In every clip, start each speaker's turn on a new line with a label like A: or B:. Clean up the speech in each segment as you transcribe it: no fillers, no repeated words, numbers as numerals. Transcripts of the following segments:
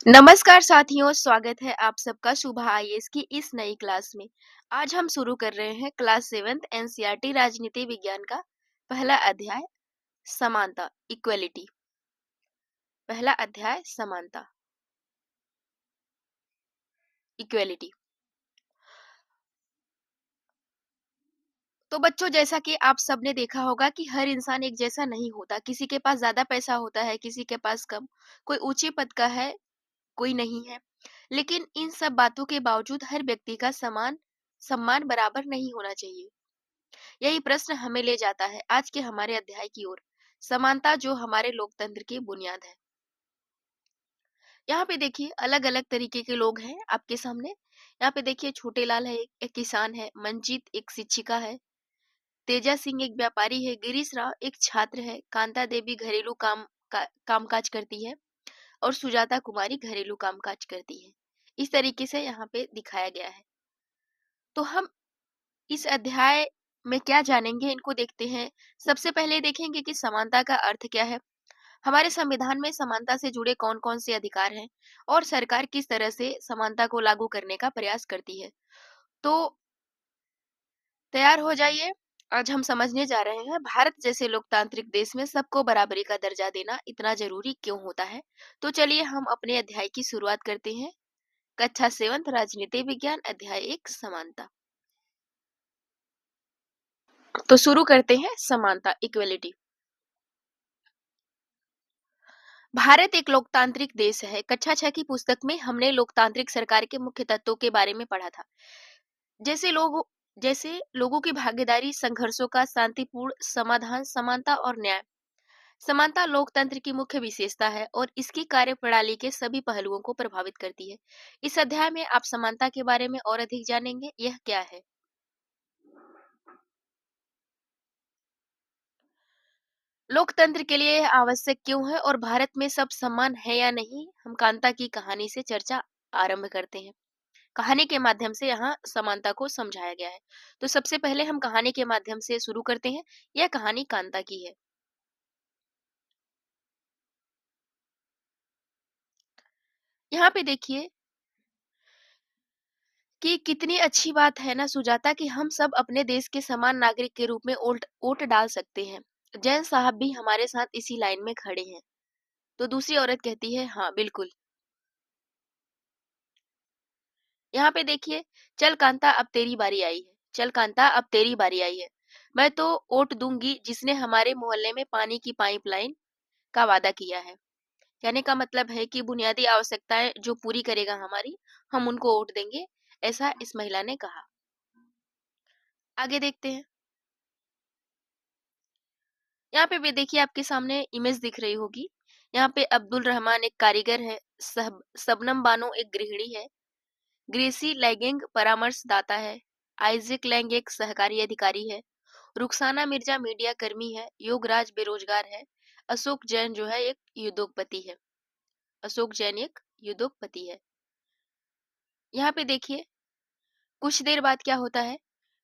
A: नमस्कार साथियों, स्वागत है आप सबका शुभ आईएएस की इस नई क्लास में। आज हम शुरू कर रहे हैं क्लास 7th एनसीईआरटी राजनीति विज्ञान का पहला अध्याय समानता इक्वलिटी। पहला अध्याय समानता इक्वलिटी। तो बच्चों, जैसा कि आप सबने देखा होगा कि हर इंसान एक जैसा नहीं होता। किसी के पास ज्यादा पैसा होता है, किसी के पास कम। कोई ऊंचे पद का है, कोई नहीं है। लेकिन इन सब बातों के बावजूद हर व्यक्ति का समान सम्मान बराबर नहीं होना चाहिए। यही प्रश्न हमें ले जाता है आज के हमारे अध्याय की ओर, समानता जो हमारे लोकतंत्र की बुनियाद है। यहाँ पे देखिए अलग अलग तरीके के लोग हैं आपके सामने। यहाँ पे देखिए छोटे लाल है, एक किसान है, मंजीत एक शिक्षिका है, तेजा सिंह एक व्यापारी है, गिरीश राव एक छात्र है, कांता देवी घरेलू कामकाज करती है और सुजाता कुमारी घरेलू कामकाज करती है। इस तरीके से यहाँ पे दिखाया गया है। तो हम इस अध्याय में क्या जानेंगे, इनको देखते हैं। सबसे पहले देखेंगे कि समानता का अर्थ क्या है, हमारे संविधान में समानता से जुड़े कौन-कौन से अधिकार हैं और सरकार किस तरह से समानता को लागू करने का प्रयास करती है। तो तैयार हो जाइए, आज हम समझने जा रहे हैं भारत जैसे लोकतांत्रिक देश में सबको बराबरी का दर्जा देना इतना जरूरी क्यों होता है। तो चलिए हम अपने अध्याय की शुरुआत करते हैं। कक्षा 7 राजनीति विज्ञान अध्याय 1 समानता। तो शुरू करते हैं समानता इक्वलिटी। भारत एक लोकतांत्रिक देश है। कक्षा 6 की पुस्तक में हमने लोकतांत्रिक सरकार के मुख्य तत्वों के बारे में पढ़ा था। जैसे लोग जैसे लोगों की भागीदारी, संघर्षों का शांतिपूर्ण समाधान, समानता और न्याय। समानता लोकतंत्र की मुख्य विशेषता है और इसकी कार्यप्रणाली के सभी पहलुओं को प्रभावित करती है। इस अध्याय में आप समानता के बारे में और अधिक जानेंगे, यह क्या है। लोकतंत्र के लिए यह आवश्यक क्यों है और भारत में सब समान है या नहीं, हम कांता की कहानी से चर्चा आरंभ करते हैं। कहानी के माध्यम से यहाँ समानता को समझाया गया है। तो सबसे पहले हम कहानी के माध्यम से शुरू करते हैं। यह कहानी कांता की है। यहाँ पे देखिए कि कितनी अच्छी बात है ना सुजाता, कि हम सब अपने देश के समान नागरिक के रूप में वोट वोट डाल सकते हैं। जैन साहब भी हमारे साथ इसी लाइन में खड़े हैं। तो दूसरी औरत कहती है, हाँ बिल्कुल। यहाँ पे देखिए, चल कांता अब तेरी बारी आई है। चल कांता अब तेरी बारी आई है। मैं तो वोट दूंगी जिसने हमारे मोहल्ले में पानी की पाइपलाइन का वादा किया है। कहने का मतलब है कि बुनियादी आवश्यकताएं जो पूरी करेगा हमारी, हम उनको वोट देंगे, ऐसा इस महिला ने कहा। आगे देखते हैं। यहाँ पे भी देखिए आपके सामने इमेज दिख रही होगी। यहाँ पे अब्दुल रहमान एक कारीगर है, सबनम बानो एक गृहिणी है, ग्रेसी लैंगिंग परामर्शदाता है, आइजक लैंग एक सहकारी अधिकारी है, रुखसाना मिर्जा मीडिया कर्मी है, योगराज बेरोजगार है, अशोक जैन जो है एक उद्योगपति है। अशोक जैन एक उद्योगपति है। यहाँ पे देखिए कुछ देर बाद क्या होता है।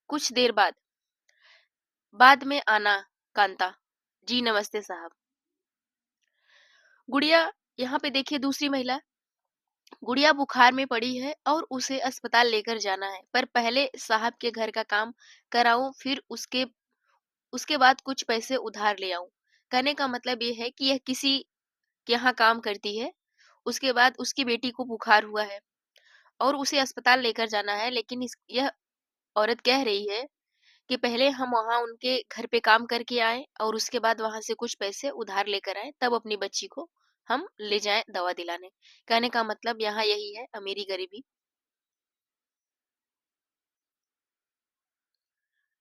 A: कुछ देर बाद में आना कांता जी, नमस्ते साहब। गुड़िया, यहाँ पे देखिए दूसरी महिला, गुड़िया बुखार में पड़ी है और उसे अस्पताल लेकर जाना है, पर पहले साहब के घर का काम कराऊं, फिर उसके उसके बाद कुछ पैसे उधार ले आऊं। कहने का मतलब ये है कि यह किसी के यहाँ काम करती है, उसके बाद उसकी बेटी को बुखार हुआ है और उसे अस्पताल लेकर जाना है। लेकिन यह औरत कह रही है कि पहले हम वहाँ उनके घर पे काम करके आए और उसके बाद वहां से कुछ पैसे उधार लेकर आए, तब अपनी बच्ची को हम ले जाएं दवा दिलाने। कहने का मतलब यहाँ यही है, अमीरी गरीबी।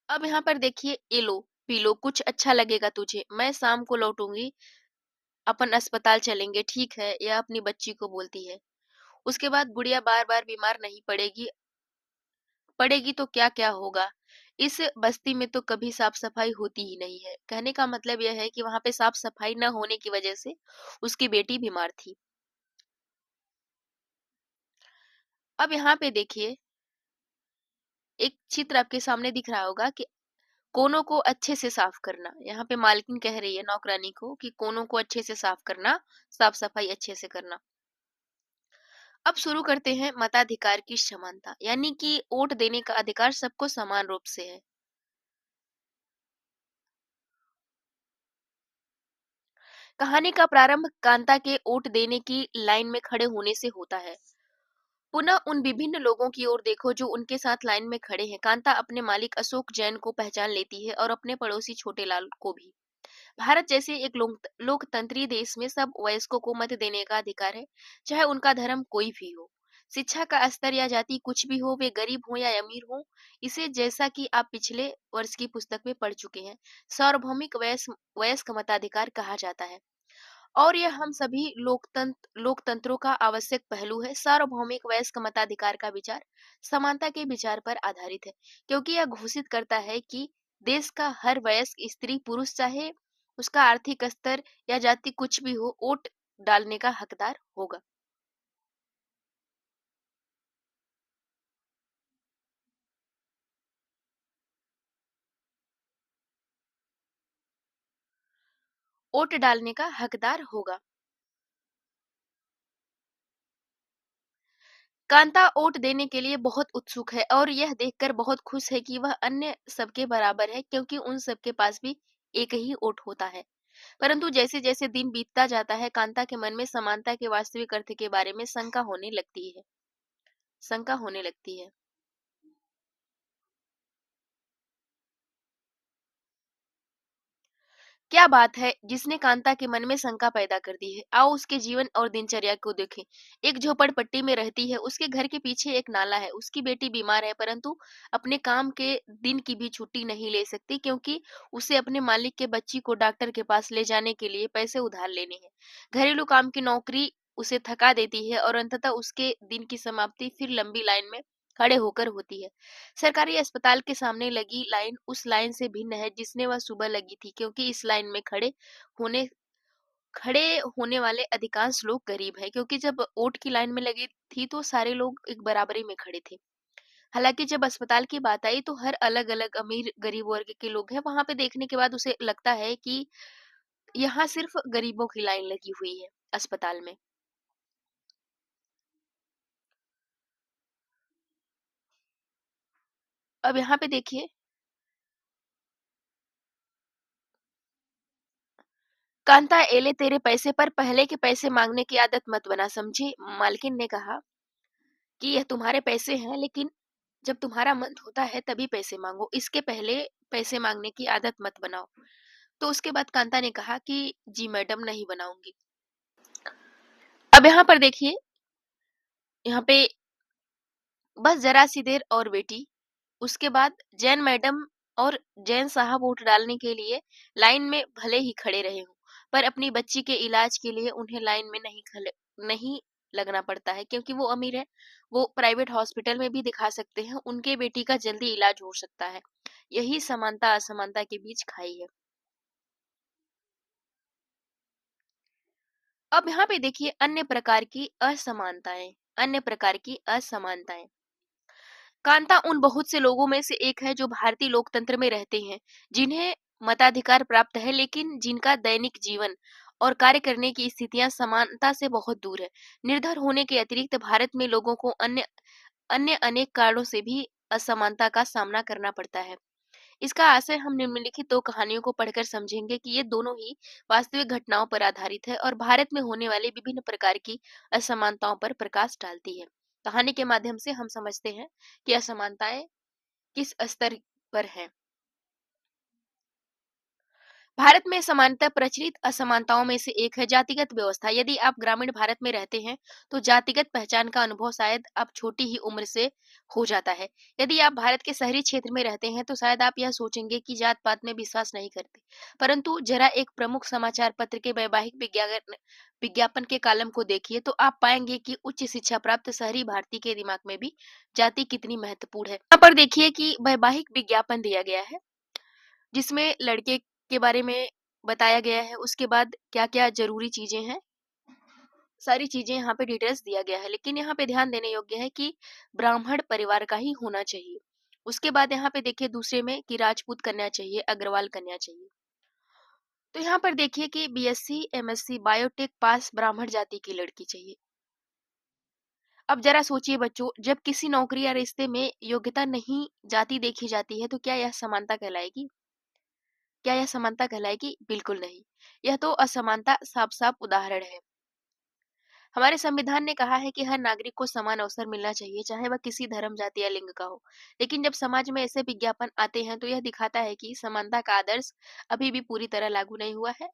A: अब यहाँ पर देखिए, ये लो पी लो, कुछ अच्छा लगेगा तुझे, मैं शाम को लौटूंगी, अपन अस्पताल चलेंगे, ठीक है, यह अपनी बच्ची को बोलती है। उसके बाद गुड़िया बार बार बीमार नहीं पड़ेगी, पड़ेगी तो क्या क्या होगा। इस बस्ती में तो कभी साफ सफाई होती ही नहीं है। कहने का मतलब यह है कि वहां पे साफ सफाई न होने की वजह से उसकी बेटी बीमार थी। अब यहाँ पे देखिए एक चित्र आपके सामने दिख रहा होगा कि कोनों को अच्छे से साफ करना। यहाँ पे मालकिन कह रही है नौकरानी को कि कोनों को अच्छे से साफ करना, साफ सफाई अच्छे से करना। अब शुरू करते हैं मताधिकार की समानता, यानी कि वोट देने का अधिकार सबको समान रूप से है। कहानी का प्रारंभ कांता के वोट देने की लाइन में खड़े होने से होता है। पुनः उन विभिन्न लोगों की ओर देखो जो उनके साथ लाइन में खड़े हैं। कांता अपने मालिक अशोक जैन को पहचान लेती है और अपने पड़ोसी छोटे लाल को भी। भारत जैसे एक लोकतंत्री देश में सब वयस्कों को मत देने का अधिकार है, चाहे उनका धर्म कोई भी हो। शिक्षा का स्तर या जाति कुछ भी हो, वे गरीब हो या अमीर हो, इसे जैसा कि आप पिछले वर्ष की पुस्तक में पढ़ चुके हैं, सार्वभौमिक वयस्क मताधिकार कहा जाता है। और यह हम सभी लोकतंत्रों का आवश्यक पहलू है। सार्वभौमिक वयस्क मताधिकार का विचार समानता के विचार पर आधारित है, क्योंकि यह घोषित करता है कि देश का हर वयस्क स्त्री पुरुष, चाहे उसका आर्थिक स्तर या जाति कुछ भी हो, वोट डालने का हकदार होगा। वोट डालने का हकदार होगा। कांता वोट देने के लिए बहुत उत्सुक है और यह देखकर बहुत खुश है कि वह अन्य सबके बराबर है, क्योंकि उन सबके पास भी एक ही वोट होता है। परंतु जैसे-जैसे दिन बीतता जाता है, कांता के मन में समानता के वास्तविक अर्थ के बारे में शंका होने लगती है। क्या बात है जिसने कांता के मन में शंका पैदा कर दी है? आओ उसके जीवन और दिनचर्या को देखें। एक झोपड़पट्टी में रहती है, उसके घर के पीछे एक नाला है, उसकी बेटी बीमार है, परंतु अपने काम के दिन की भी छुट्टी नहीं ले सकती, क्योंकि उसे अपने मालिक के बच्ची को डॉक्टर के पास ले जाने के लिए पैसे उधार लेने हैं। घरेलू काम की नौकरी उसे थका देती है और अंततः उसके दिन की समाप्ति फिर लंबी लाइन में खड़े होकर होती है। सरकारी अस्पताल के सामने लगी लाइन उस लाइन से भिन्न है जिसने वह सुबह लगी थी, क्योंकि इस लाइन में होने खड़े होने वाले अधिकांश लोग गरीब हैं, क्योंकि जब वोट की लाइन में लगी थी तो सारे लोग एक बराबरी में खड़े थे। हालांकि जब अस्पताल की बात आई तो हर अलग अलग अमीर गरीब वर्ग के लोग हैं। वहां पे देखने के बाद उसे लगता है कि यहाँ सिर्फ गरीबों की लाइन लगी हुई है अस्पताल में। अब यहाँ पे देखिए, कांता, एले तेरे पैसे पर पहले के पैसे मांगने की आदत मत बना, समझी? मालकिन ने कहा कि यह तुम्हारे पैसे हैं, लेकिन जब तुम्हारा मन होता है तभी पैसे मांगो, इसके पहले पैसे मांगने की आदत मत बनाओ। तो उसके बाद कांता ने कहा कि जी मैडम, नहीं बनाऊंगी। अब यहाँ पर देखिए, यहाँ पे बस जरा सी देर और बेटी, उसके बाद जैन मैडम और जैन साहब वोट डालने के लिए लाइन में भले ही खड़े रहे हों, पर अपनी बच्ची के इलाज के लिए उन्हें लाइन में नहीं लगना पड़ता है, क्योंकि वो अमीर है। वो प्राइवेट हॉस्पिटल में भी दिखा सकते हैं, उनके बेटी का जल्दी इलाज हो सकता है। यही समानता असमानता के बीच खाई है। अब यहाँ पे देखिए अन्य प्रकार की असमानताएं। कांता उन बहुत से लोगों में से एक है जो भारतीय लोकतंत्र में रहते हैं, जिन्हें मताधिकार प्राप्त है, लेकिन जिनका दैनिक जीवन और कार्य करने की स्थितियां समानता से बहुत दूर है। निर्धर होने के अतिरिक्त भारत में लोगों को अन्य अन्य अनेक कारणों से भी असमानता का सामना करना पड़ता है। इसका आशय हम निम्नलिखित दो कहानियों को पढ़कर समझेंगे कि ये दोनों ही वास्तविक घटनाओं पर आधारित है और भारत में होने वाली विभिन्न प्रकार की असमानताओं पर प्रकाश डालती है। कहानी के माध्यम से हम समझते हैं कि असमानताएं किस स्तर पर हैं। भारत में समानता प्रचलित असमानताओं में से एक है जातिगत व्यवस्था। यदि आप ग्रामीण भारत में रहते हैं, तो जातिगत पहचान का अनुभव शायद आप छोटी ही उम्र से हो जाता है। यदि आप भारत के शहरी क्षेत्र में रहते हैं, तो शायद आप यह सोचेंगे कि जात-पात में विश्वास नहीं करते। परंतु जरा एक प्रमुख समाचार पत्र के वैवाहिक विज्ञापन के कॉलम को देखिए, तो आप पाएंगे कि उच्च शिक्षा प्राप्त शहरी भारतीय के दिमाग में भी जाति कितनी महत्वपूर्ण है। यहाँ पर देखिए कि वैवाहिक विज्ञापन दिया गया है, जिसमें लड़के के बारे में बताया गया है, उसके बाद क्या-क्या ज़रूरी चीज़ें हैं, सारी चीज़ें यहाँ पे डिटेल्स दिया गया है। लेकिन यहाँ पे ध्यान देने योग्य है कि ब्राह्मण परिवार का ही होना चाहिए। उसके बाद यहाँ पे देखिए दूसरे में कि राजपूत कन्या चाहिए, अग्रवाल कन्या चाहिए। तो यहाँ पर देखिए कि बीएससी, एमएससी, बायोटेक पास ब्राह्मण जाति की लड़की चाहिए। अब ज़रा सोचिए बच्चों, जब किसी नौकरी या रिश्ते में योग्यता नहीं जाति देखी जाती है, तो क्या यह समानता कहलाएगी? क्या यह समानता कहलाएगी? बिल्कुल नहीं। यह तो असमानता साफ-साफ उदाहरण है। हमारे संविधान ने कहा है कि हर नागरिक को समान अवसर मिलना चाहिए, चाहे वह किसी धर्म, जाति या लिंग का हो। लेकिन जब समाज में ऐसे विज्ञापन आते हैं, तो यह दिखाता है कि समानता का आदर्श अभी भी पूरी तरह लागू नहीं हुआ है।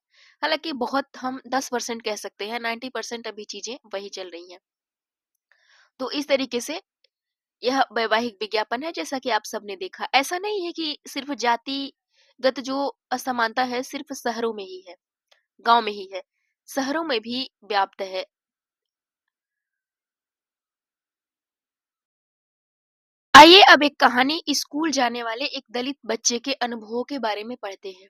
A: हालाँकि बहुत हम 10% कह सकते हैं, 90% अभी चीज़ें वही चल रही हैं। तो इस तरीके से यह वैवाहिक विज्ञापन है, जैसा कि आप सबने देखा। ऐसा नहीं है कि सिर्फ़ जातिगत जो असमानता है, सिर्फ़ शहरों में ही है, गाँव में ही है। शहरों में भी व्याप्त है। आइए अब एक कहानी स्कूल जाने वाले एक दलित बच्चे के अनुभवों के बारे में पढ़ते हैं।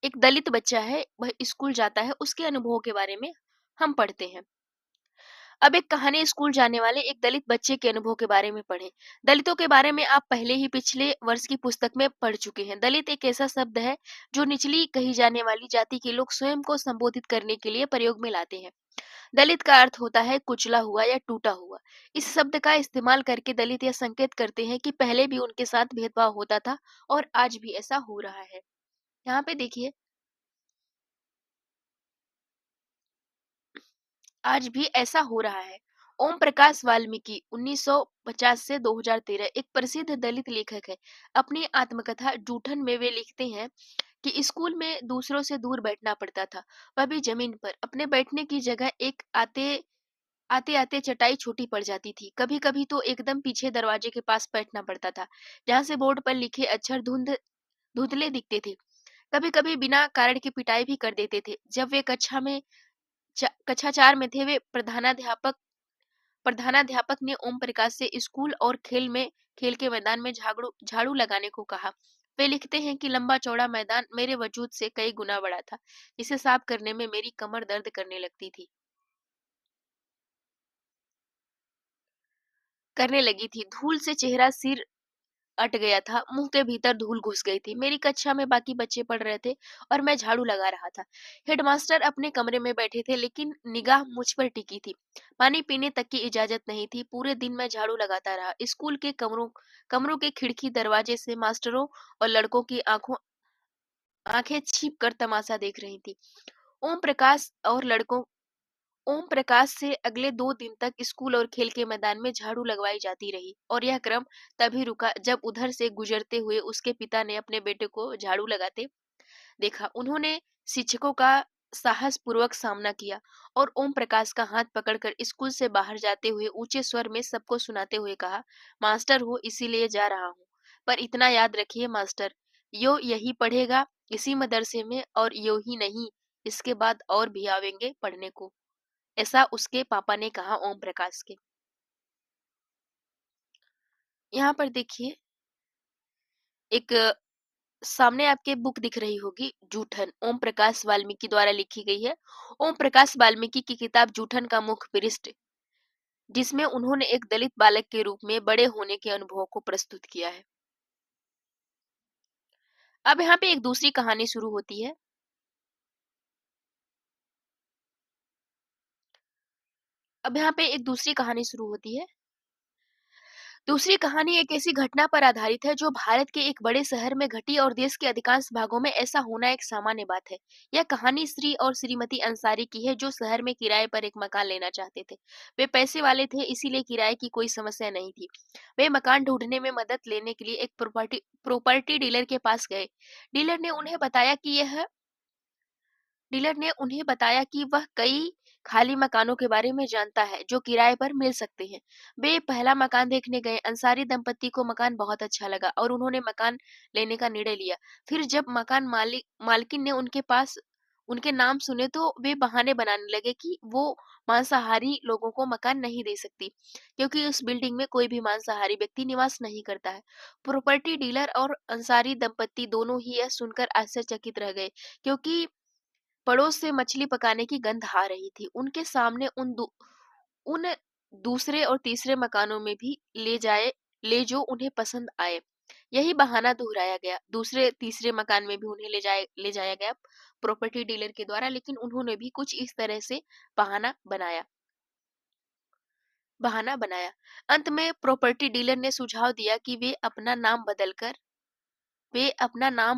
A: एक दलित बच्चा है, वह स्कूल जाता है, उसके अनुभवों के बारे में हम पढ़ते हैं। अब एक कहानी स्कूल जाने वाले एक दलित बच्चे के अनुभव के बारे में पढ़ें। दलितों के बारे में आप पहले ही पिछले वर्ष की पुस्तक में पढ़ चुके हैं। दलित एक ऐसा शब्द है जो निचली कही जाने वाली जाति के लोग स्वयं को संबोधित करने के लिए प्रयोग में लाते हैं। दलित का अर्थ होता है कुचला हुआ या टूटा हुआ। इस शब्द का इस्तेमाल करके दलित यह संकेत करते हैं कि पहले भी उनके साथ भेदभाव होता था और आज भी ऐसा हो रहा है। यहाँ पे देखिए, आज भी ऐसा हो रहा है। ओम प्रकाश वाल्मीकि 1950 से 2013 एक प्रसिद्ध दलित लेखक है। अपनी आत्मकथा जूठन में वे लिखते हैं कि स्कूल में दूसरों से दूर बैठना पड़ता था, वह भी जमीन पर। अपने बैठने की जगह एक आते-आते चटाई छोटी पड़ जाती थी। कभी-कभी तो एकदम पीछे दरवाजे के पास बैठना पड़ता था, जहाँ से बोर्ड पर लिखे अक्षर धुंधले दिखते थे। कभी-कभी बिना कारण की पिटाई भी कर देते थे। जब वे कक्षा 4 में थे, वे प्रधानाध्यापक ने ओम प्रकाश से स्कूल और खेल के मैदान में झाड़ू झाड़ू लगाने को कहा। वे लिखते हैं कि लंबा चौड़ा मैदान मेरे वजूद से कई गुना बड़ा था, जिसे साफ करने में मेरी कमर दर्द करने लगी थी। धूल से चेहरा सिर अट गया था, मुंह के भीतर धूल घुस गई थी। मेरी कक्षा में बाकी बच्चे पढ़ रहे थे और मैं झाड़ू लगा रहा था। हेडमास्टर अपने कमरे में बैठे थे, लेकिन निगाह मुझ पर टिकी थी। पानी पीने तक की इजाजत नहीं थी। पूरे दिन मैं झाड़ू लगाता रहा। स्कूल के कमरों के खिड़की दरवाजे से मास्टरों और लड़कों की आंखें छिप कर तमाशा देख रही थी। ओम प्रकाश और लड़कों ओम प्रकाश से अगले 2 दिन तक स्कूल और खेल के मैदान में झाड़ू लगवाई जाती रही, और यह क्रम तभी रुका जब उधर से गुजरते हुए उसके पिता ने अपने बेटे को झाड़ू लगाते देखा। उन्होंने शिक्षकों का साहस पूर्वक सामना किया और ओम प्रकाश का हाथ पकड़कर स्कूल से बाहर जाते हुए ऊंचे स्वर में सबको सुनाते हुए कहा, मास्टर हो इसीलिए जा रहा हूँ, पर इतना याद रखिए मास्टर, यो यही पढ़ेगा इसी मदरसे में, और यो ही नहीं, इसके बाद और भी आवेंगे पढ़ने को। ऐसा उसके पापा ने कहा ओम प्रकाश के। यहाँ पर देखिए, एक सामने आपके बुक दिख रही होगी जूठन, ओम प्रकाश वाल्मीकि द्वारा लिखी गई है। ओम प्रकाश वाल्मीकि की किताब जूठन का मुख्य पृष्ठ, जिसमें उन्होंने एक दलित बालक के रूप में बड़े होने के अनुभवों को प्रस्तुत किया है। अब यहाँ पे एक दूसरी कहानी शुरू होती है। अब यहाँ पे एक दूसरी कहानी शुरू होती है। दूसरी कहानी एक ऐसी घटना पर आधारित है जो भारत के एक बड़े शहर में घटी और देश के अधिकांश भागों में ऐसा होना एक सामान्य बात है। यह कहानी श्री और श्रीमती अंसारी की है, जो शहर में किराए पर एक मकान लेना चाहते थे। वे पैसे वाले थे, इसीलिए किराए की कोई समस्या नहीं थी। वे मकान ढूंढने में मदद लेने के लिए एक प्रॉपर्टी डीलर के पास गए। डीलर ने उन्हें बताया कि यह डीलर ने उन्हें बताया कि वह कई खाली मकानों के बारे में जानता है जो किराए पर मिल सकते हैं। वे पहला मकान देखने गए। अंसारी दंपत्ति को मकान बहुत अच्छा लगा और उन्होंने मकान लेने का निर्णय लिया। फिर जब मकान मालकिन ने उनके नाम सुने, तो वे बहाने बनाने लगे कि वो मांसाहारी लोगों को मकान नहीं दे सकती, क्योंकि उस बिल्डिंग में कोई भी मांसाहारी व्यक्ति निवास नहीं करता है। प्रॉपर्टी डीलर और अंसारी दंपत्ति दोनों ही यह सुनकर आश्चर्यचकित रह गए, क्योंकि पड़ोस से मछली पकाने की गंध आ रही थी। उनके सामने उन दूसरे और तीसरे मकानों में भी ले जो उन्हें पसंद आए। यही बहाना दोहराया गया। दूसरे तीसरे मकान में भी उन्हें ले जाया गया प्रॉपर्टी डीलर के द्वारा, लेकिन उन्होंने भी कुछ इस तरह से बहाना बनाया। बहाना बनाया। अंत में प्रॉपर्टी डीलर ने सुझाव दिया कि वे अपना नाम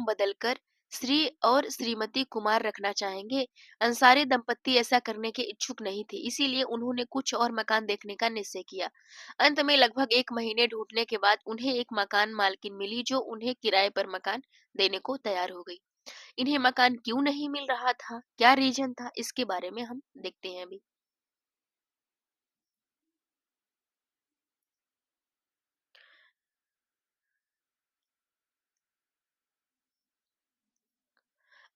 A: बदलकर श्री और श्रीमती कुमार रखना चाहेंगे। अंसारी दंपत्ति ऐसा करने के इच्छुक नहीं थे, इसीलिए उन्होंने कुछ और मकान देखने का निश्चय किया। अंत में लगभग 1 महीने ढूंढने के बाद उन्हें एक मकान मालकिन मिली जो उन्हें किराए पर मकान देने को तैयार हो गई। इन्हें मकान क्यों नहीं मिल रहा था, क्या रीजन था, इसके बारे में हम देखते हैं अभी।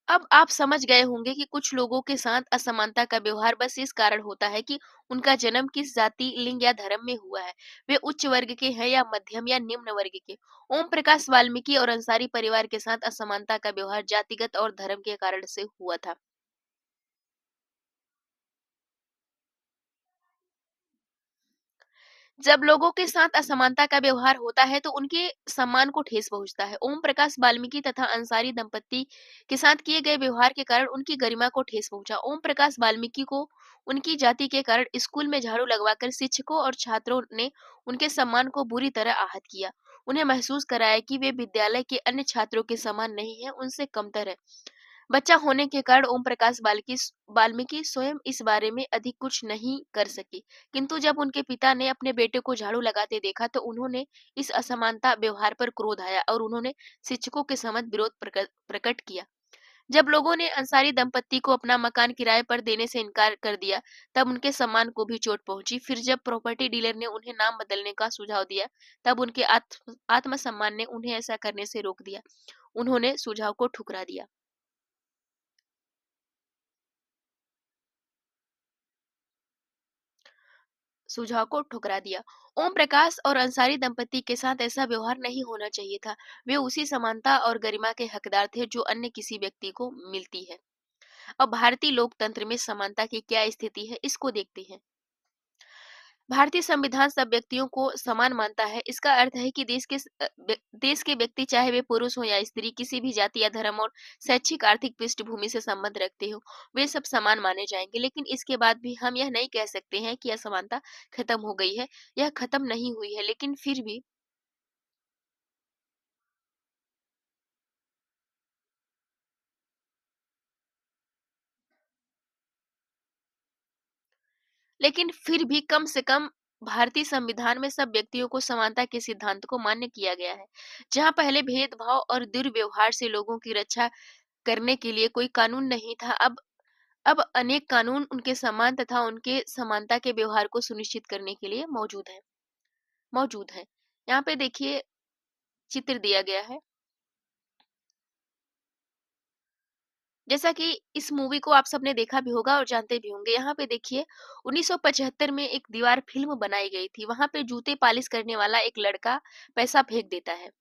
A: अब आप समझ गए होंगे कि कुछ लोगों के साथ असमानता का व्यवहार बस इस कारण होता है कि उनका जन्म किस जाति, लिंग या धर्म में हुआ है। वे उच्च वर्ग के हैं या मध्यम या निम्न वर्ग के। ओम प्रकाश वाल्मीकि और अंसारी परिवार के साथ असमानता का व्यवहार जातिगत और धर्म के कारण से हुआ था। जब लोगों के साथ असमानता का व्यवहार होता है तो उनके सम्मान को ठेस पहुंचता है। ओम प्रकाश वाल्मीकि तथा अंसारी दंपत्ति के साथ किए गए व्यवहार के कारण उनकी गरिमा को ठेस पहुंचा। ओम प्रकाश वाल्मीकि को उनकी जाति के कारण स्कूल में झाड़ू लगवाकर शिक्षकों और छात्रों ने उनके सम्मान को बुरी तरह आहत किया। उन्हें महसूस कराया कि वे विद्यालय के अन्य छात्रों के समान नहीं है, उनसे कमतर है। बच्चा होने के कारण ओम प्रकाश वाल्मीकि स्वयं इस बारे में अधिक कुछ नहीं कर सके, किंतु जब उनके पिता ने अपने बेटे को झाड़ू लगाते देखा तो उन्होंने इस असमानता व्यवहार पर क्रोध आया और उन्होंने शिक्षकों के समक्ष विरोध प्रकट किया। जब लोगों ने अंसारी दंपत्ति को अपना मकान किराए पर देने से इनकार कर दिया, तब उनके सम्मान को भी चोट पहुंची। फिर जब प्रॉपर्टी डीलर ने उन्हें नाम बदलने का सुझाव दिया, तब उनके आत्मसम्मान ने उन्हें ऐसा करने से रोक दिया। उन्होंने सुझाव को ठुकरा दिया। ओम प्रकाश और अंसारी दंपति के साथ ऐसा व्यवहार नहीं होना चाहिए था। वे उसी समानता और गरिमा के हकदार थे जो अन्य किसी व्यक्ति को मिलती है। अब भारतीय लोकतंत्र में समानता की क्या स्थिति है, इसको देखते हैं। भारतीय संविधान सब व्यक्तियों को समान मानता है। इसका अर्थ है कि देश के व्यक्ति, चाहे वे पुरुष हो या स्त्री, किसी भी जाति या धर्म और शैक्षिक आर्थिक पृष्ठभूमि से संबंध रखते हो, वे सब समान माने जाएंगे। लेकिन इसके बाद भी हम यह नहीं कह सकते हैं कि असमानता खत्म हो गई है। यह खत्म नहीं हुई है, लेकिन फिर भी कम से कम भारतीय संविधान में सब व्यक्तियों को समानता के सिद्धांत को मान्य किया गया है। जहाँ पहले भेदभाव और दुर्व्यवहार से लोगों की रक्षा करने के लिए कोई कानून नहीं था, अब अनेक कानून उनके सम्मान तथा उनके समानता के व्यवहार को सुनिश्चित करने के लिए मौजूद है। यहाँ पे देखिए, चित्र दिया गया है। जैसा कि इस मूवी को आप सबने देखा भी होगा और जानते भी होंगे। यहाँ पे देखिए, 1975 में एक दीवार फिल्म बनाई गई थी। वहां पे जूते पालिश करने वाला एक लड़का पैसा फेंक देता है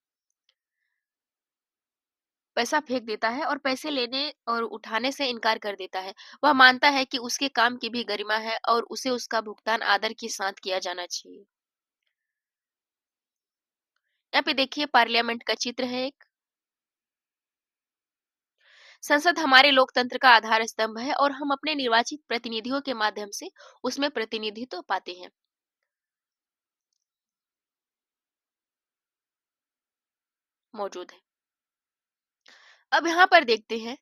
A: पैसा फेंक देता है और पैसे लेने और उठाने से इनकार कर देता है। वह मानता है कि उसके काम की भी गरिमा है और उसे उसका भुगतान आदर के साथ किया जाना चाहिए। यहाँ पे देखिए, पार्लियामेंट का चित्र है एक। संसद हमारे लोकतंत्र का आधार स्तंभ है और हम अपने निर्वाचित प्रतिनिधियों के माध्यम से उसमें प्रतिनिधित्व पाते हैं। मौजूद है। अब यहाँ पर देखते हैं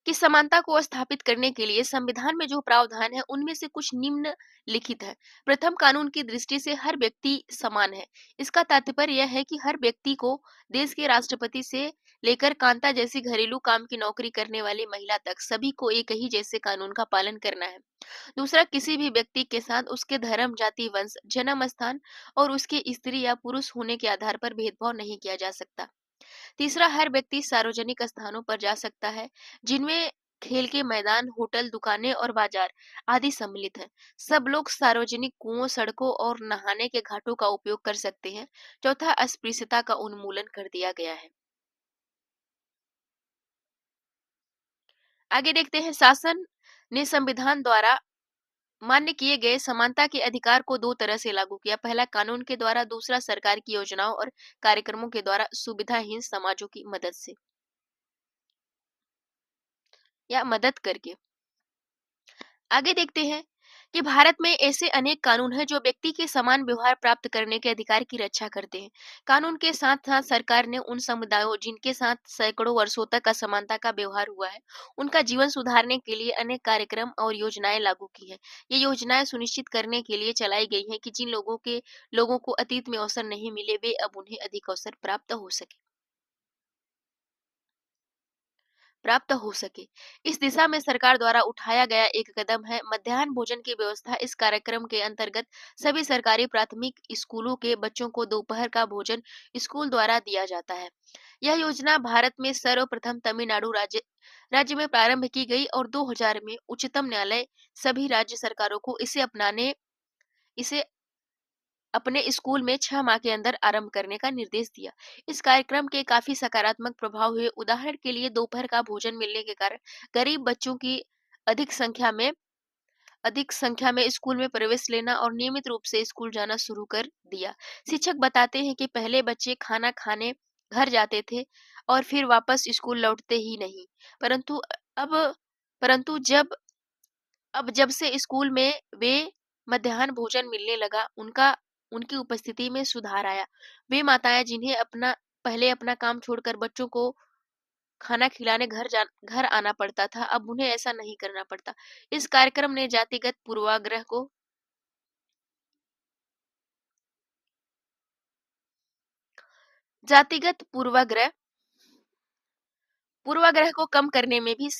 A: कि समानता को स्थापित करने के लिए संविधान में जो प्रावधान है उनमें से कुछ निम्न लिखित है। प्रथम, कानून की दृष्टि से हर व्यक्ति समान है। इसका तात्पर्य यह है कि हर व्यक्ति को, देश के राष्ट्रपति से लेकर कांता जैसी घरेलू काम की नौकरी करने वाली महिला तक, सभी को एक ही जैसे कानून का पालन करना है। दूसरा, किसी भी व्यक्ति के साथ उसके धर्म, जाति, वंश, जन्म स्थान और उसके स्त्री या पुरुष होने के आधार पर भेदभाव नहीं किया जा सकता। तीसरा, हर व्यक्ति सार्वजनिक स्थानों पर जा सकता है, जिनमें खेल के मैदान, होटल, दुकानें और बाजार आदि सम्मिलित हैं। सब लोग सार्वजनिक कुओं, सड़कों और नहाने के घाटों का उपयोग कर सकते हैं। चौथा, अस्पृश्यता का उन्मूलन कर दिया गया है। आगे देखते हैं, शासन ने संविधान द्वारा मान्य किए गए समानता के अधिकार को दो तरह से लागू किया। पहला, कानून के द्वारा। दूसरा, सरकार की योजनाओं और कार्यक्रमों के द्वारा, सुविधाहीन समाजों की मदद से या मदद करके। आगे देखते हैं कि भारत में ऐसे अनेक कानून हैं जो व्यक्ति के समान व्यवहार प्राप्त करने के अधिकार की रक्षा करते हैं। कानून के साथ-साथ सरकार ने उन समुदायों जिनके साथ सैकड़ों वर्षों तक असमानता का व्यवहार हुआ है, उनका जीवन सुधारने के लिए अनेक कार्यक्रम और योजनाएं लागू की हैं। ये योजनाएं सुनिश्चित करने के लिए चलाई गई हैं कि जिन लोगों को अतीत में अवसर नहीं मिले, वे अब उन्हें अधिक अवसर प्राप्त हो सके। इस दिशा में सरकार द्वारा उठाया गया एक कदम है मध्याह्न भोजन की व्यवस्था। इस कार्यक्रम के अंतर्गत सभी सरकारी प्राथमिक स्कूलों के बच्चों को दोपहर का भोजन स्कूल द्वारा दिया जाता है। यह योजना भारत में सर्वप्रथम तमिलनाडु राज्य में प्रारंभ की गई और 2000 में उच्चतम न्यायालय सभी राज्य सरकारों को इसे अपने स्कूल में 6 माह के अंदर आरंभ करने का निर्देश दिया। इस कार्यक्रम के काफ़ी सकारात्मक प्रभाव हुए। उदाहरण के लिए दोपहर का भोजन मिलने के कारण गरीब बच्चों की अधिक संख्या में अधिक संख्या में स्कूल में प्रवेश लेना और नियमित रूप से स्कूल जाना शुरू कर दिया। शिक्षक बताते हैं कि पहले बच्चे खाना खाने घर जाते थे और फिर वापस स्कूल लौटते ही नहीं। परंतु अब परंतु जब से स्कूल में वे मध्याह्न भोजन मिलने लगा, उनकी उपस्थिति में सुधार आया। वे माताएं जिन्हें पहले अपना काम छोड़कर बच्चों को खाना खिलाने घर आना पड़ता था, अब उन्हें ऐसा नहीं करना पड़ता। इस कार्यक्रम ने जातिगत पूर्वाग्रह को कम करने में भी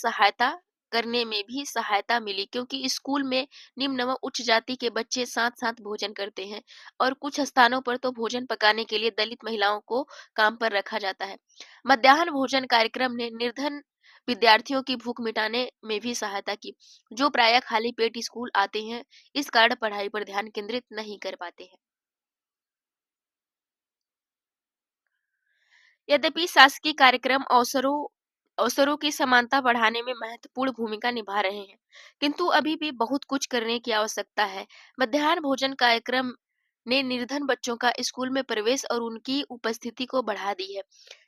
A: सहायता मिली, क्योंकि स्कूल में निम्न व उच्च जाति के बच्चे साथ-साथ भोजन करते हैं और कुछ स्थानों पर तो भोजन पकाने के लिए दलित महिलाओं को काम पर रखा जाता है। मध्याह्न भोजन कार्यक्रम ने निर्धन विद्यार्थियों की भूख मिटाने में भी सहायता की, जो प्रायः खाली पेट स्कूल आते हैं, इस कारण पढ़ाई पर ध्यान केंद्रित नहीं कर पाते हैं। यद्यपि शासकीय कार्यक्रम अवसरों की समानता बढ़ाने में महत्वपूर्ण भूमिका निभा रहे हैं, किंतु अभी भी बहुत कुछ करने की आवश्यकता है। मध्याह्न भोजन कार्यक्रम ने निर्धन बच्चों का स्कूल में प्रवेश और उनकी उपस्थिति को बढ़ा दी है,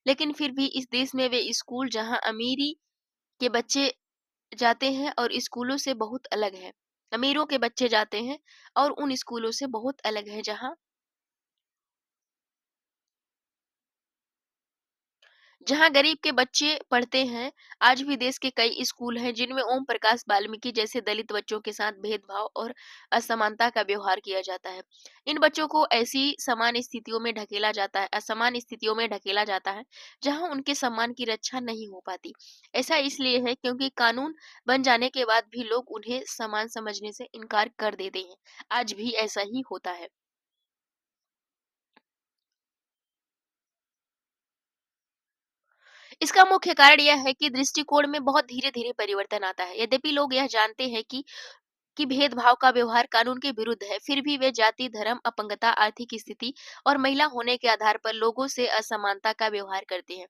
A: लेकिन फिर भी इस देश में वे स्कूल जहां अमीरी के बच्चे जाते हैं और स्कूलों से बहुत अलग है। अमीरों के बच्चे जाते हैं और उन स्कूलों से बहुत अलग है जहाँ गरीब के बच्चे पढ़ते हैं। आज भी देश के कई स्कूल हैं जिनमें ओम प्रकाश वाल्मीकि जैसे दलित बच्चों के साथ भेदभाव और असमानता का व्यवहार किया जाता है। इन बच्चों को ऐसी असमान स्थितियों में ढकेला जाता है जहाँ उनके सम्मान की रक्षा नहीं हो पाती। ऐसा इसलिए है क्योंकि कानून बन जाने के बाद भी लोग उन्हें समान समझने से इनकार कर देते हैं। आज भी ऐसा ही होता है। इसका मुख्य कारण यह है कि दृष्टिकोण में बहुत धीरे-धीरे परिवर्तन आता है। यद्यपि लोग यह जानते हैं कि भेदभाव का व्यवहार कानून के विरुद्ध है, फिर भी वे जाति, धर्म, अपंगता, आर्थिक स्थिति और महिला होने के आधार पर लोगों से असमानता का व्यवहार करते हैं।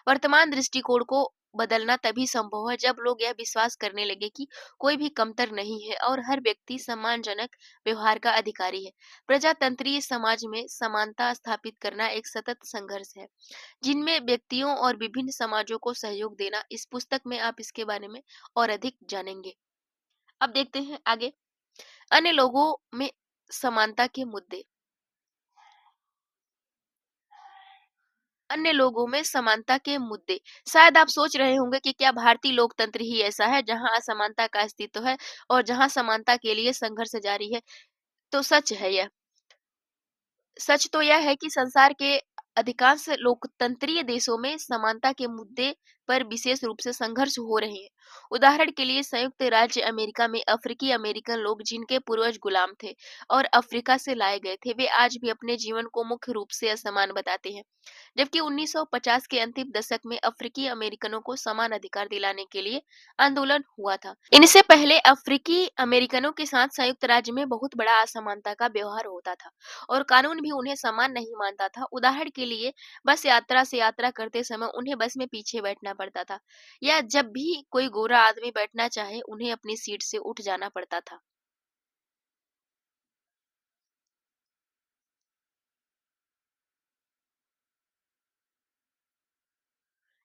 A: वर्तमान दृष्टिकोण को बदलना तभी संभव है जब लोग यह विश्वास करने लगे कि कोई भी कमतर नहीं है और हर व्यक्ति सम्मानजनक व्यवहार का अधिकारी है। प्रजातंत्रीय समाज में समानता स्थापित करना एक सतत संघर्ष है, जिनमें व्यक्तियों और विभिन्न समाजों को सहयोग देना। इस पुस्तक में आप इसके बारे में और अधिक जानेंगे। अब देखते हैं आगे। अन्य लोगों में समानता के मुद्दे अन्य लोगों में समानता के मुद्दे। शायद आप सोच रहे होंगे कि क्या भारतीय लोकतंत्र ही ऐसा है जहां असमानता का अस्तित्व है और जहां समानता के लिए संघर्ष जारी है। तो सच तो यह है कि संसार के अधिकांश लोकतंत्रीय देशों में समानता के मुद्दे पर विशेष रूप से संघर्ष हो रहे हैं। उदाहरण के लिए संयुक्त राज्य अमेरिका में अफ्रीकी अमेरिकन लोग जिनके पूर्वज गुलाम थे और अफ्रीका से लाए गए थे, वे आज भी अपने जीवन को मुख्य रूप से असमान बताते हैं। जबकि 1950 के अंतिम दशक में अफ्रीकी अमेरिकनों को समान अधिकार दिलाने के लिए आंदोलन हुआ था। इनसे पहले अफ्रीकी अमेरिकनों के साथ संयुक्त राज्य में बहुत बड़ा असमानता का व्यवहार होता था और कानून भी उन्हें समान नहीं मानता था। उदाहरण के लिए बस यात्रा करते समय उन्हें बस में पीछे बैठना पड़ता था, या जब भी कोई गोरा आदमी बैठना चाहे उन्हें अपनी सीट से उठ जाना पड़ता था।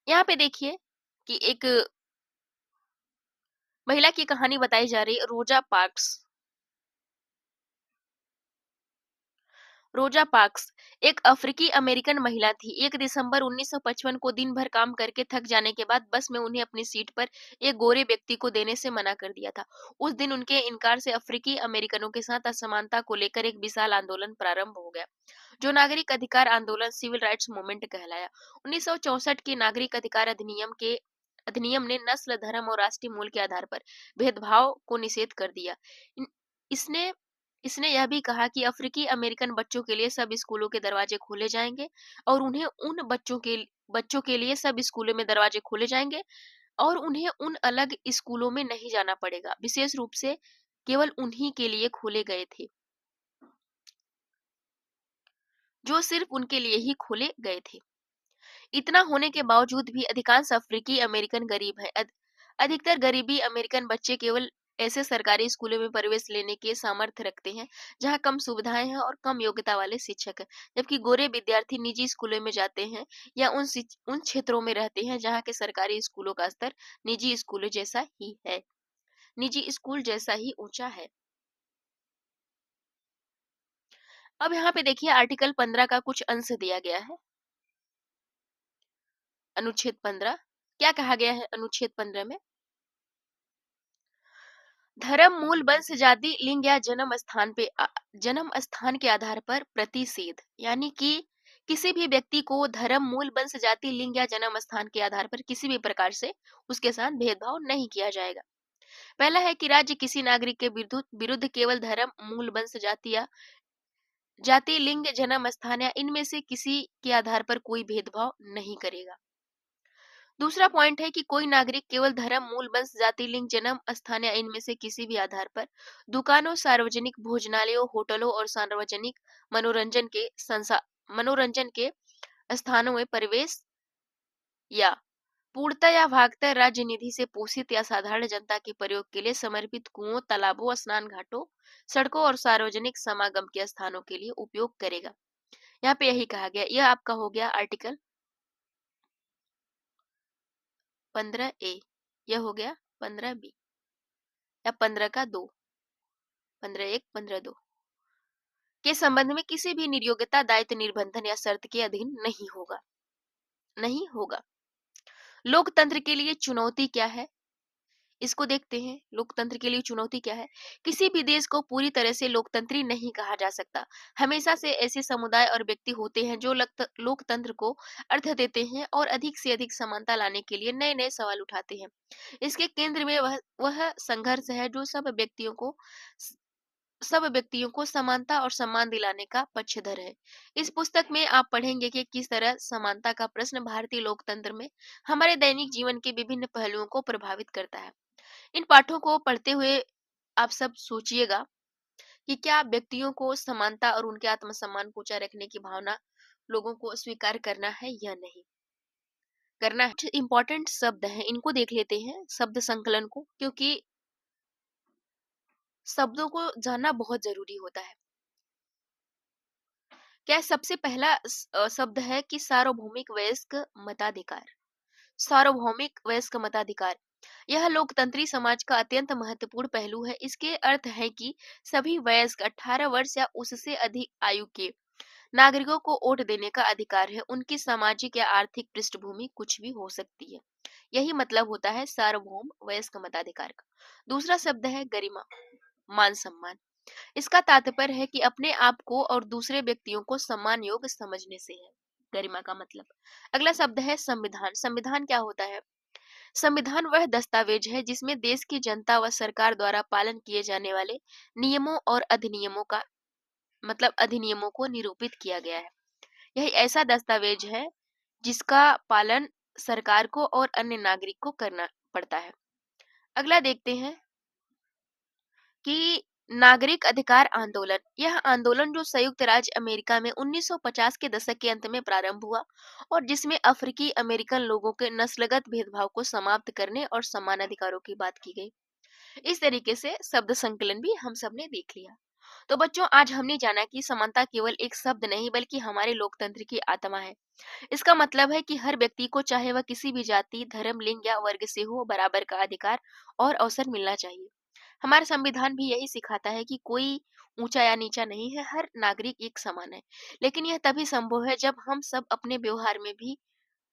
A: यहाँ पे देखिए कि एक महिला की कहानी बताई जा रही है, रोजा पार्क्स। रोजा पार्क्स एक अफ्रीकी अमेरिकन महिला थी। 1 दिसंबर 1955 को दिन भर काम करके थक जाने के बाद बस में उन्हें अपनी सीट पर एक गोरे व्यक्ति को देने से मना कर दिया था। उस दिन उनके इनकार से अफ्रीकी अमेरिकनों के साथ असमानता को लेकर एक विशाल आंदोलन प्रारंभ हो गया, जो नागरिक अधिकार आंदोलन सिविल राइट्स मूवमेंट कहलाया। 1964 के नागरिक अधिकार अधिनियम ने नस्ल, धर्म और राष्ट्रीय मूल के आधार पर भेदभाव को निषेध कर दिया। इन- इसने इसने यह भी कहा कि अफ्रीकी अमेरिकन बच्चों के लिए सब स्कूलों के दरवाजे खोले जाएंगे और उन्हें उन बच्चों के लिए सब स्कूलों में दरवाजे खोले जाएंगे और उन्हें उन अलग स्कूलों में नहीं जाना पड़ेगा, विशेष रूप से केवल उन्हीं के लिए खोले गए थे जो सिर्फ उनके लिए ही खोले गए थे। इतना होने के बावजूद भी अधिकांश अफ्रीकी अमेरिकन गरीब हैं। अधिकतर गरीबी अमेरिकन बच्चे केवल ऐसे सरकारी स्कूलों में प्रवेश लेने के सामर्थ्य रखते हैं जहां कम सुविधाएं हैं और कम योग्यता वाले शिक्षक हैं, जबकि गोरे विद्यार्थी निजी स्कूलों में जाते हैं या उन क्षेत्रों में रहते हैं जहां के सरकारी स्कूलों का स्तर निजी स्कूलों जैसा ही है निजी स्कूल जैसा ही ऊंचा है। अब यहाँ पे देखिए आर्टिकल 15 का कुछ अंश दिया गया है। अनुच्छेद 15 क्या कहा गया है? अनुच्छेद 15 में धर्म, मूल, वंश, जाति, लिंग या जन्म स्थान के आधार पर प्रतिषेध, यानी कि किसी भी व्यक्ति को धर्म, मूल, वंश, जाति, लिंग या जन्म स्थान के आधार पर किसी भी प्रकार से उसके साथ भेदभाव नहीं किया जाएगा। पहला है कि राज्य किसी नागरिक के विरुद्ध केवल धर्म, मूल, वंश, लिंग, जन्म स्थान या इनमें से किसी के आधार पर कोई भेदभाव नहीं करेगा। दूसरा पॉइंट है कि कोई नागरिक केवल धर्म, मूल, वंश, जाति, लिंग, जन्म स्थान या इनमें से किसी भी आधार पर दुकानों, सार्वजनिक भोजनालयों, होटलों और सार्वजनिक मनोरंजन के स्थानों में प्रवेश या पूर्णतः या भागतः राज्य निधि से पोषित या साधारण जनता के प्रयोग के लिए समर्पित कुओं, तालाबों, स्नान घाटों, सड़कों और सार्वजनिक समागम के स्थानों के लिए उपयोग करेगा। यहाँ पे यही कहा गया। यह आपका हो गया आर्टिकल 15A। यह हो गया 15B या 15 का 2, 15(1), 15(2) के संबंध में किसी भी निर्योग्यता, दायित्व, निर्बंधन या शर्त के अधीन नहीं होगा। लोकतंत्र के लिए चुनौती क्या है? इसको देखते हैं। लोकतंत्र के लिए चुनौती क्या है? किसी भी देश को पूरी तरह से लोकतंत्री नहीं कहा जा सकता। हमेशा से ऐसे समुदाय और व्यक्ति होते हैं जो लोकतंत्र को अर्थ देते हैं और अधिक से अधिक समानता लाने के लिए नए नए सवाल उठाते हैं। इसके केंद्र में वह संघर्ष है जो सब व्यक्तियों को समानता और सम्मान दिलाने का पक्षधर है। इस पुस्तक में आप पढ़ेंगे कि किस तरह समानता का प्रश्न भारतीय लोकतंत्र में हमारे दैनिक जीवन के विभिन्न पहलुओं को प्रभावित करता है। इन पाठों को पढ़ते हुए आप सब सोचिएगा कि क्या व्यक्तियों को समानता और उनके आत्मसम्मान को ऊंचा रखने की भावना लोगों को स्वीकार करना है या नहीं करना है। इंपॉर्टेंट शब्द हैं, इनको देख लेते हैं शब्द संकलन को, क्योंकि शब्दों को जानना बहुत जरूरी होता है। क्या सबसे पहला शब्द है कि सार्वभौमिक वयस्क मताधिकार। सार्वभौमिक वयस्क मताधिकार यह लोकतंत्री समाज का अत्यंत महत्वपूर्ण पहलू है। इसके अर्थ है कि सभी वयस्क 18 वर्ष या उससे अधिक आयु के नागरिकों को वोट देने का अधिकार है। उनकी सामाजिक या आर्थिक पृष्ठभूमि कुछ भी हो सकती है। यही मतलब होता है सार्वभौम वयस्क मताधिकार का। दूसरा शब्द है गरिमा, मान सम्मान। इसका तात्पर्य है कि अपने आप को और दूसरे व्यक्तियों को सम्मान योग्य समझने से है गरिमा का मतलब। अगला शब्द है संविधान। संविधान क्या होता है? संविधान वह दस्तावेज है जिसमें देश की जनता व सरकार द्वारा पालन किए जाने वाले नियमों और अधिनियमों को निरूपित किया गया है। यह ऐसा दस्तावेज है जिसका पालन सरकार को और अन्य नागरिक को करना पड़ता है। अगला देखते हैं कि नागरिक अधिकार आंदोलन। यह आंदोलन जो संयुक्त राज्य अमेरिका में 1950 के दशक के अंत में प्रारंभ हुआ और जिसमें अफ्रीकी अमेरिकन लोगों के नस्लगत भेदभाव को समाप्त करने और समान अधिकारों की बात की गई। इस तरीके से शब्द संकलन भी हम सब ने देख लिया। तो बच्चों, आज हमने जाना कि समानता केवल एक शब्द नहीं बल्कि हमारे लोकतंत्र की आत्मा है। इसका मतलब है कि हर व्यक्ति को, चाहे वह किसी भी जाति, धर्म, लिंग या वर्ग से हो, बराबर का अधिकार और अवसर मिलना चाहिए। हमारा संविधान भी यही सिखाता है कि कोई ऊंचा या नीचा नहीं है, हर नागरिक एक समान है। लेकिन यह तभी संभव है जब हम सब अपने व्यवहार में भी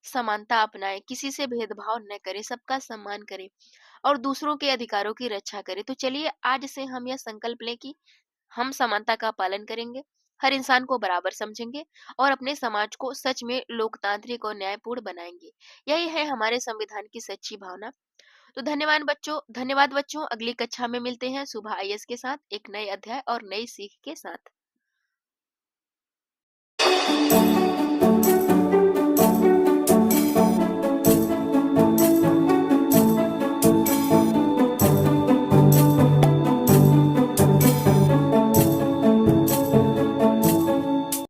A: समानता अपनाएं, किसी से भेदभाव न करें, सबका सम्मान करें और दूसरों के अधिकारों की रक्षा करें। तो चलिए आज से हम यह संकल्प लें कि हम समानता का पालन करेंगे, हर इंसान को बराबर समझेंगे और अपने समाज को सच में लोकतांत्रिक और न्यायपूर्ण बनाएंगे। यही है हमारे संविधान की सच्ची भावना। तो धन्यवाद बच्चों, अगली कक्षा में मिलते हैं सुबह आईएएस के साथ, एक नए अध्याय और नई सीख के साथ।